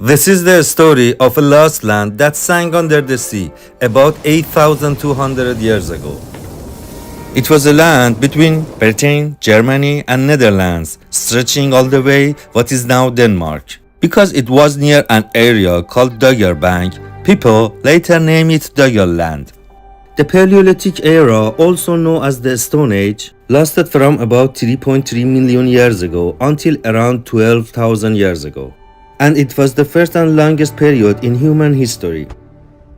This is the story of a lost land that sank under the sea about 8,200 years ago. It was a land between Britain, Germany, and Netherlands, stretching all the way what is now Denmark. Because it was near an area called Doggerbank, people later named it Doggerland. The Paleolithic era, also known as the Stone Age, lasted from about 3.3 million years ago until around 12,000 years ago. And it was the first and longest period in human history.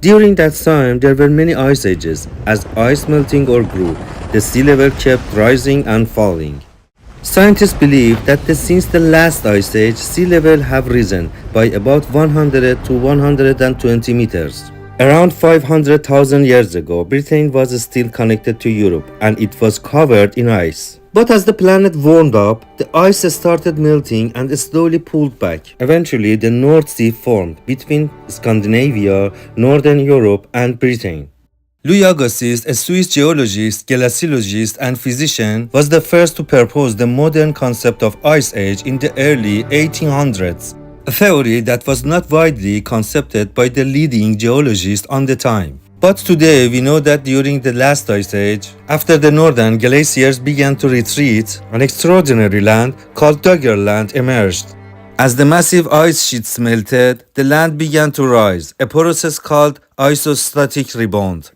During that time, there were many ice ages. As ice melting or grew, the sea level kept rising and falling. Scientists believe that since the last ice age, sea level have risen by about 100 to 120 meters. Around 500,000 years ago, Britain was still connected to Europe and it was covered in ice. But as the planet warmed up, the ice started melting and slowly pulled back. Eventually, the North Sea formed between Scandinavia, Northern Europe, and Britain. Louis Agassiz, a Swiss geologist, glaciologist, and physician, was the first to propose the modern concept of ice age in the early 1800s, a theory that was not widely accepted by the leading geologists on the time. But today we know that during the last ice age, after the northern glaciers began to retreat, an extraordinary land called Doggerland emerged. As the massive ice sheets melted, the land began to rise, a process called isostatic rebound.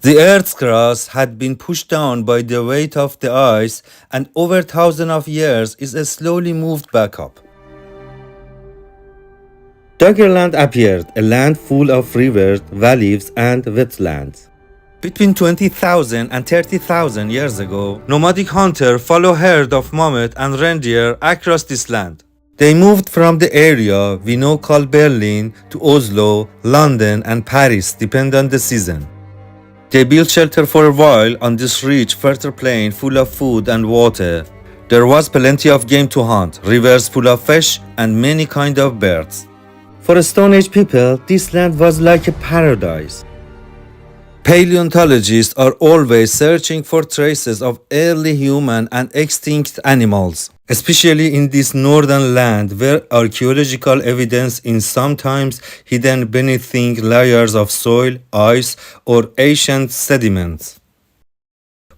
The Earth's crust had been pushed down by the weight of the ice and over thousands of years is slowly moved back up. Doggerland appeared, a land full of rivers, valleys, and wetlands. Between 20,000 and 30,000 years ago, nomadic hunters followed herds of mammoth and reindeer across this land. They moved from the area we now call Berlin to Oslo, London, and Paris, depending on the season. They built shelter for a while on this rich, fertile plain full of food and water. There was plenty of game to hunt, rivers full of fish, and many kinds of birds. For Stone Age people, this land was like a paradise. Paleontologists are always searching for traces of early human and extinct animals, especially in this northern land where archaeological evidence is sometimes hidden beneath thin layers of soil, ice, or ancient sediments.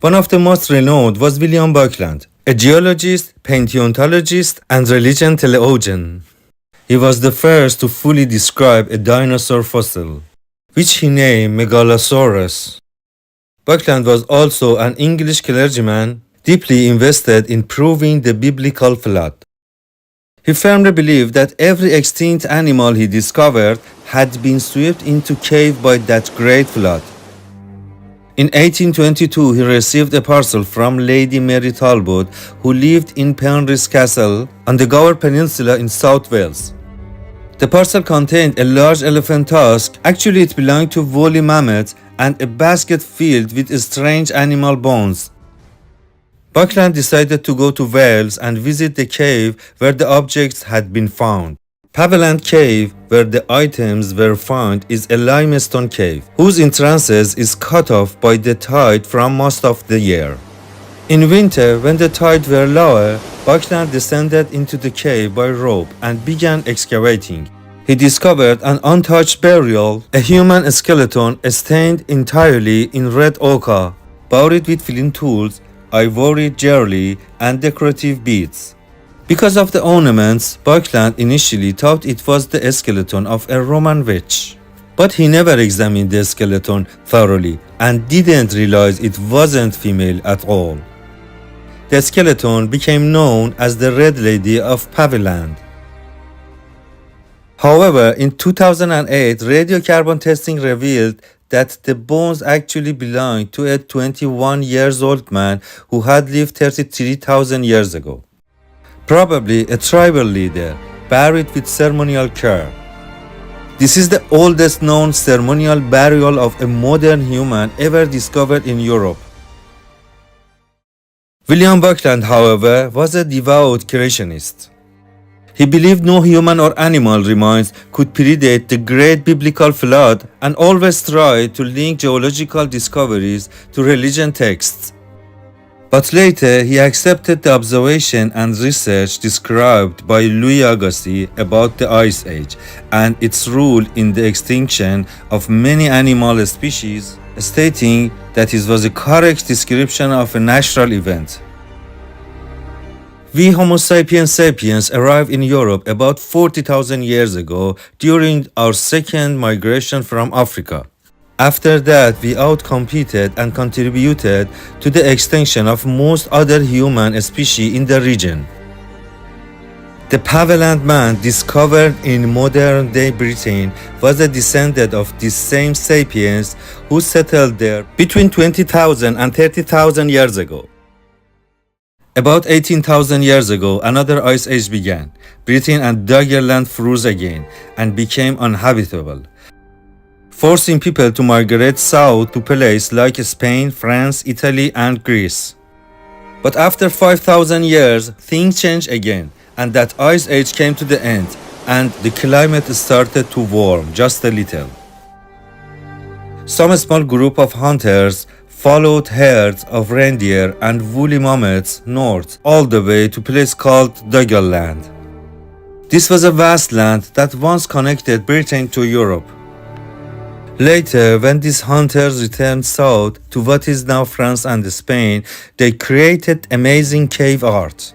One of the most renowned was William Buckland, a geologist, paleontologist, and religion theologian. He was the first to fully describe a dinosaur fossil, which he named Megalosaurus. Buckland was also an English clergyman deeply invested in proving the biblical flood. He firmly believed that every extinct animal he discovered had been swept into cave by that great flood. In 1822, he received a parcel from Lady Mary Talbot, who lived in Penrhys Castle on the Gower Peninsula in South Wales. The parcel contained a large elephant tusk. Actually, it belonged to woolly mammoth and a basket filled with strange animal bones. Buckland decided to go to Wales and visit the cave where the objects had been found. Paveland Cave, where the items were found, is a limestone cave, whose entrances is cut off by the tide from most of the year. In winter, when the tides were lower, Buckland descended into the cave by rope and began excavating. He discovered an untouched burial, a human skeleton stained entirely in red ochre, buried with flint tools, ivory jelly, and decorative beads. Because of the ornaments, Buckland initially thought it was the skeleton of a Roman witch. But he never examined the skeleton thoroughly and didn't realize it wasn't female at all. The skeleton became known as the Red Lady of Paveland. However, in 2008, radiocarbon testing revealed that the bones actually belonged to a 21-year-old man who had lived 33,000 years ago. Probably a tribal leader, buried with ceremonial care. This is the oldest known ceremonial burial of a modern human ever discovered in Europe. William Buckland, however, was a devout creationist. He believed no human or animal remains could predate the great biblical flood and always tried to link geological discoveries to religion texts. But later he accepted the observation and research described by Louis Agassiz about the Ice Age and its role in the extinction of many animal species, stating that it was a correct description of a natural event. We Homo sapiens arrived in Europe about 40,000 years ago during our second migration from Africa. After that, we outcompeted and contributed to the extinction of most other human species in the region. The Paveland man discovered in modern-day Britain was a descendant of these same sapiens who settled there between 20,000 and 30,000 years ago. About 18,000 years ago, another ice age began. Britain and Doggerland froze again and became uninhabitable, forcing people to migrate south to places like Spain, France, Italy, and Greece. But after 5,000 years, things changed again, and that ice age came to the end, and the climate started to warm just a little. Some small group of hunters followed herds of reindeer and woolly mammoths north all the way to a place called Doggerland. This was a vast land that once connected Britain to Europe. Later, when these hunters returned south to what is now France and Spain, they created amazing cave art.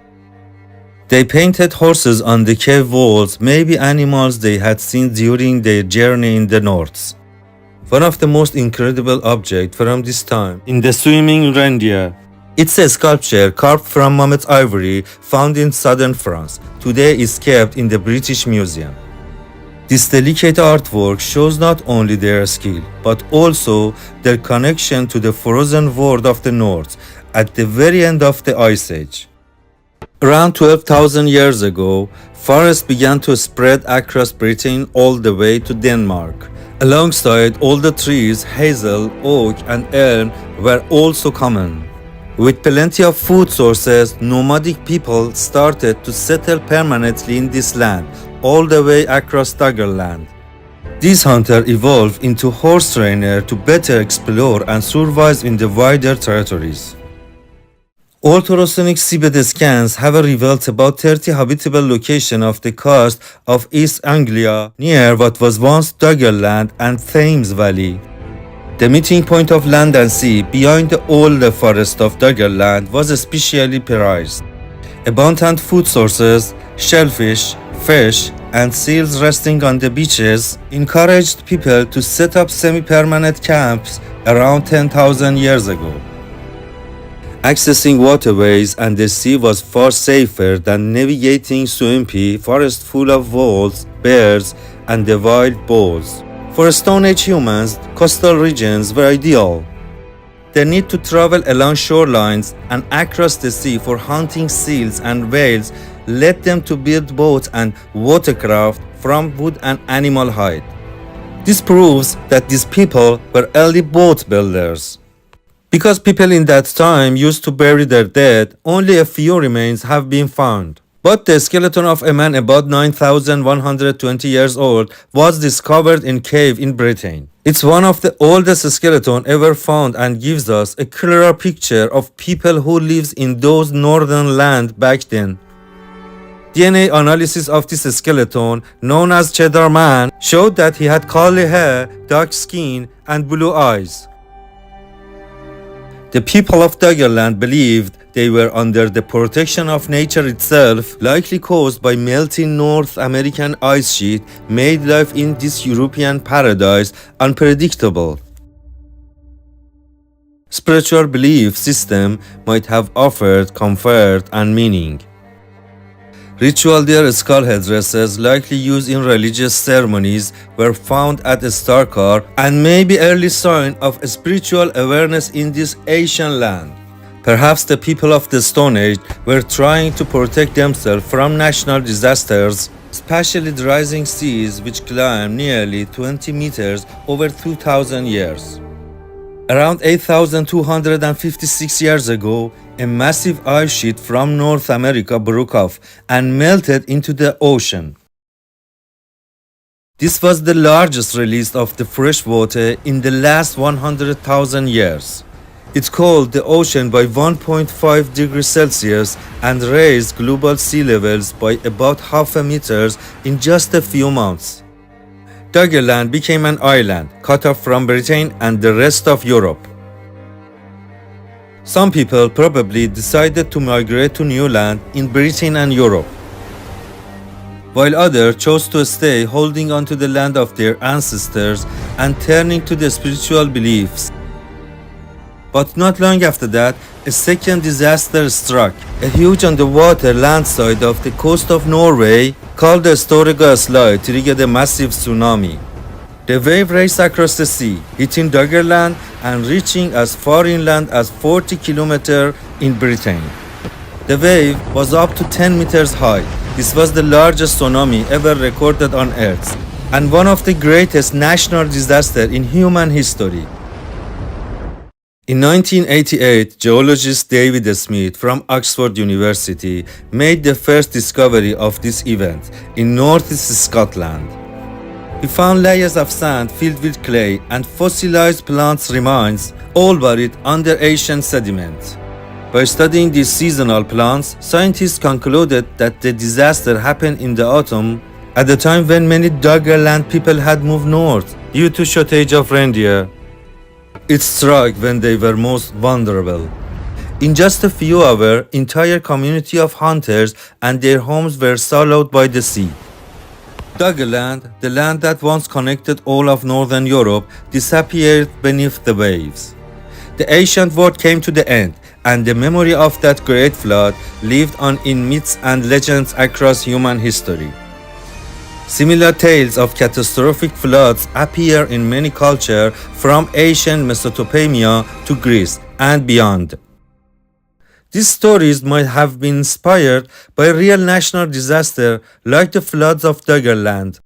They painted horses on the cave walls, maybe animals they had seen during their journey in the north. One of the most incredible objects from this time is the swimming reindeer. It's a sculpture carved from mammoth ivory found in southern France. Today is kept in the British Museum. This delicate artwork shows not only their skill, but also their connection to the frozen world of the north at the very end of the Ice Age. Around 12,000 years ago, forests began to spread across Britain all the way to Denmark. Alongside all the trees, hazel, oak, and elm were also common. With plenty of food sources, nomadic people started to settle permanently in this land, all the way across Doggerland. These hunters evolved into horse trainers to better explore and survive in the wider territories. Ultrasonic seabed scans have revealed about 30 habitable locations of the coast of East Anglia near what was once Doggerland and Thames Valley. The meeting point of land and sea beyond the old forest of Doggerland was especially prized. Abundant food sources, shellfish, fish, and seals resting on the beaches encouraged people to set up semi-permanent camps around 10,000 years ago. Accessing waterways and the sea was far safer than navigating swampy forests full of wolves, bears, and the wild bulls. For Stone Age humans, coastal regions were ideal. The need to travel along shorelines and across the sea for hunting seals and whales led them to build boats and watercraft from wood and animal hide. This proves that these people were early boat builders. Because people in that time used to bury their dead, only a few remains have been found. But the skeleton of a man about 9,120 years old was discovered in a cave in Britain. It's one of the oldest skeletons ever found and gives us a clearer picture of people who lived in those northern lands back then. DNA analysis of this skeleton, known as Cheddar Man, showed that he had curly hair, dark skin, and blue eyes. The people of Doggerland believed they were under the protection of nature itself, likely caused by melting North American ice sheet, made life in this European paradise unpredictable. Spiritual belief system might have offered comfort and meaning. Ritual deer skull headdresses, likely used in religious ceremonies, were found at Starkar and may be early sign of spiritual awareness in this ancient land. Perhaps the people of the Stone Age were trying to protect themselves from natural disasters, especially the rising seas which climbed nearly 20 meters over 2,000 years. Around 8,256 years ago, a massive ice sheet from North America broke off and melted into the ocean. This was the largest release of the fresh water in the last 100,000 years. It cooled the ocean by 1.5 degrees Celsius and raised global sea levels by about half a meter in just a few months. Doggerland became an island, cut off from Britain and the rest of Europe. Some people probably decided to migrate to new land in Britain and Europe, while others chose to stay holding on to the land of their ancestors and turning to the spiritual beliefs. But not long after that, a second disaster struck. A huge underwater landslide off the coast of Norway, called the Storega Slide, triggered a massive tsunami. The wave raced across the sea, hitting Doggerland and reaching as far inland as 40 kilometers in Britain. The wave was up to 10 meters high. This was the largest tsunami ever recorded on Earth, and one of the greatest national disasters in human history. In 1988, geologist David Smith from Oxford University made the first discovery of this event in northeast Scotland. He found layers of sand filled with clay and fossilized plant remains, all buried under ancient sediment. By studying these seasonal plants, scientists concluded that the disaster happened in the autumn, at the time when many Doggerland people had moved north due to shortage of reindeer. It struck when they were most vulnerable. In just a few hours, entire community of hunters and their homes were swallowed by the sea. Doggerland, the land that once connected all of northern Europe, disappeared beneath the waves. The ancient world came to the end, and the memory of that great flood lived on in myths and legends across human history. Similar tales of catastrophic floods appear in many cultures from ancient Mesopotamia to Greece and beyond. These stories might have been inspired by real national disasters like the floods of Doggerland.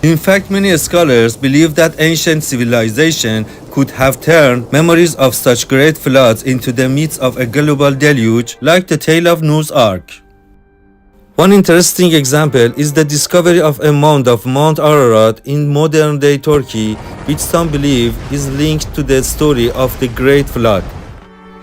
In fact, many scholars believe that ancient civilization could have turned memories of such great floods into the myths of a global deluge, like the tale of Noah's Ark. One interesting example is the discovery of a mound of Mount Ararat in modern-day Turkey, which some believe is linked to the story of the Great Flood.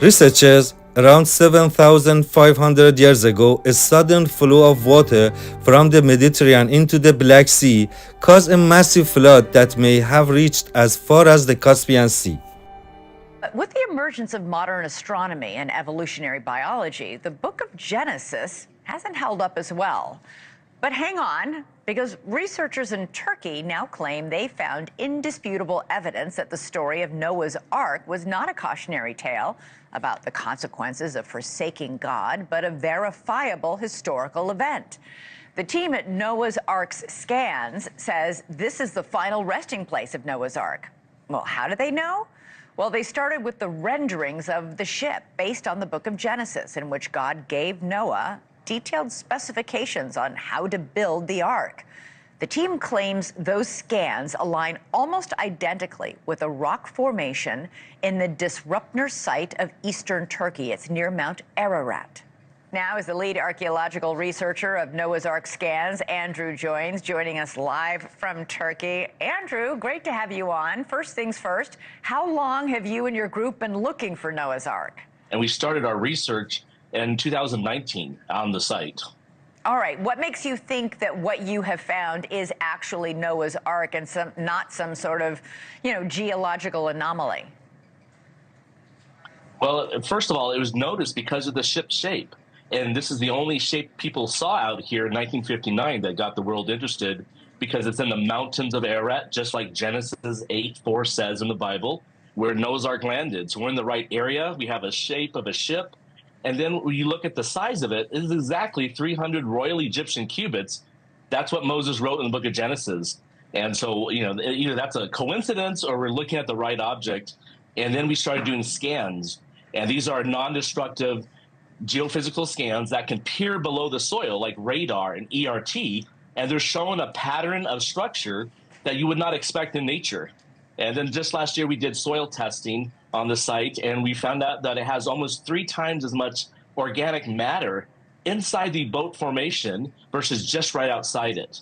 Researchers around 7,500 years ago, a sudden flow of water from the Mediterranean into the Black Sea caused a massive flood that may have reached as far as the Caspian Sea. With the emergence of modern astronomy and evolutionary biology, the book of Genesis hasn't held up as well. But hang on, because researchers in Turkey now claim they found indisputable evidence that the story of Noah's Ark was not a cautionary tale about the consequences of forsaking God, but a verifiable historical event. The team at Noah's Ark's Scans says this is the final resting place of Noah's Ark. Well, how do they know? Well, they started with the renderings of the ship based on the book of Genesis, in which God gave Noah detailed specifications on how to build the ark. The team claims those scans align almost identically with a rock formation in the Disruptner site of eastern Turkey. It's near Mount Ararat. Now, as the lead archaeological researcher of Noah's Ark Scans, Andrew joining us live from Turkey. Andrew, great to have you on. First things first, how long have you and your group been looking for Noah's Ark? And we started our research in 2019 on the site. All right. What makes you think that what you have found is actually Noah's Ark and not some sort of, geological anomaly? Well, first of all, it was noticed because of the ship's shape. And this is the only shape people saw out here in 1959 that got the world interested, because it's in the mountains of Ararat, just like Genesis 8:4 says in the Bible, where Noah's Ark landed. So we're in the right area. We have a shape of a ship. And then when you look at the size of it, it is exactly 300 Royal Egyptian cubits. That's what Moses wrote in the book of Genesis. And so, either that's a coincidence or we're looking at the right object. And then we started doing scans. And these are non-destructive geophysical scans that can peer below the soil, like radar and ERT. And they're showing a pattern of structure that you would not expect in nature. And then just last year, we did soil testing on the site, and we found out that it has almost 3 times as much organic matter inside the boat formation versus just right outside it.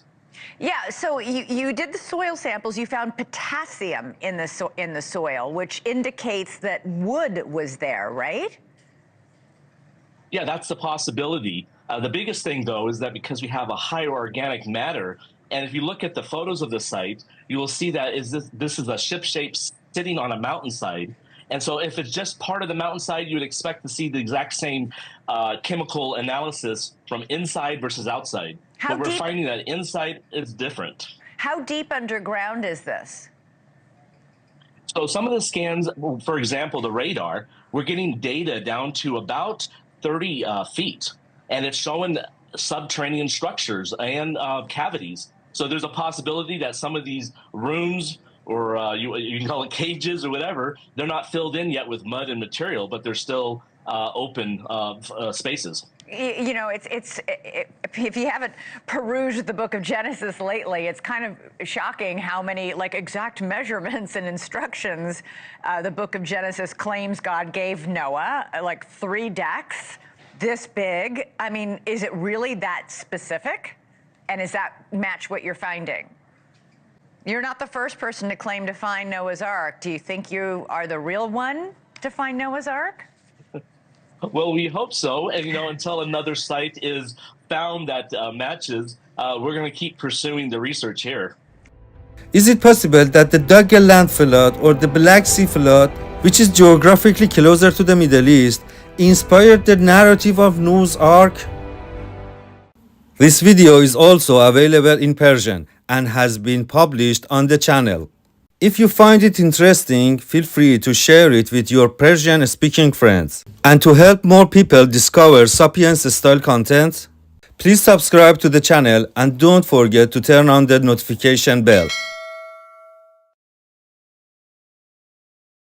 Yeah, so you did the soil samples. You found potassium in the soil, which indicates that wood was there, right? Yeah, that's the possibility. The biggest thing, though, is that because we have a higher organic matter, and if you look at the photos of the site, you will see that this is a ship shape sitting on a mountainside. And so if it's just part of the mountainside, you would expect to see the exact same chemical analysis from inside versus outside. But we're finding that inside is different. How deep underground is this? So some of the scans, for example, the radar, we're getting data down to about 30 feet, and it's showing subterranean structures and cavities. So there's a possibility that some of these rooms, or you can call it cages or whatever, they're not filled in yet with mud and material, but they're still open spaces. You know, if you haven't perused the book of Genesis lately, it's kind of shocking how many exact measurements and instructions the book of Genesis claims God gave Noah, like 3 decks this big. I mean, is it really that specific? And does that match what you're finding? You're not the first person to claim to find Noah's Ark. Do you think you are the real one to find Noah's Ark? Well, we hope so. And, until another site is found that matches, we're going to keep pursuing the research here. Is it possible that the Duggan land flood or the Black Sea flood, which is geographically closer to the Middle East, inspired the narrative of Noah's Ark? This video is also available in Persian and has been published on the channel. If you find it interesting, feel free to share it with your Persian-speaking friends. And to help more people discover Sapiens-style content, please subscribe to the channel and don't forget to turn on the notification bell.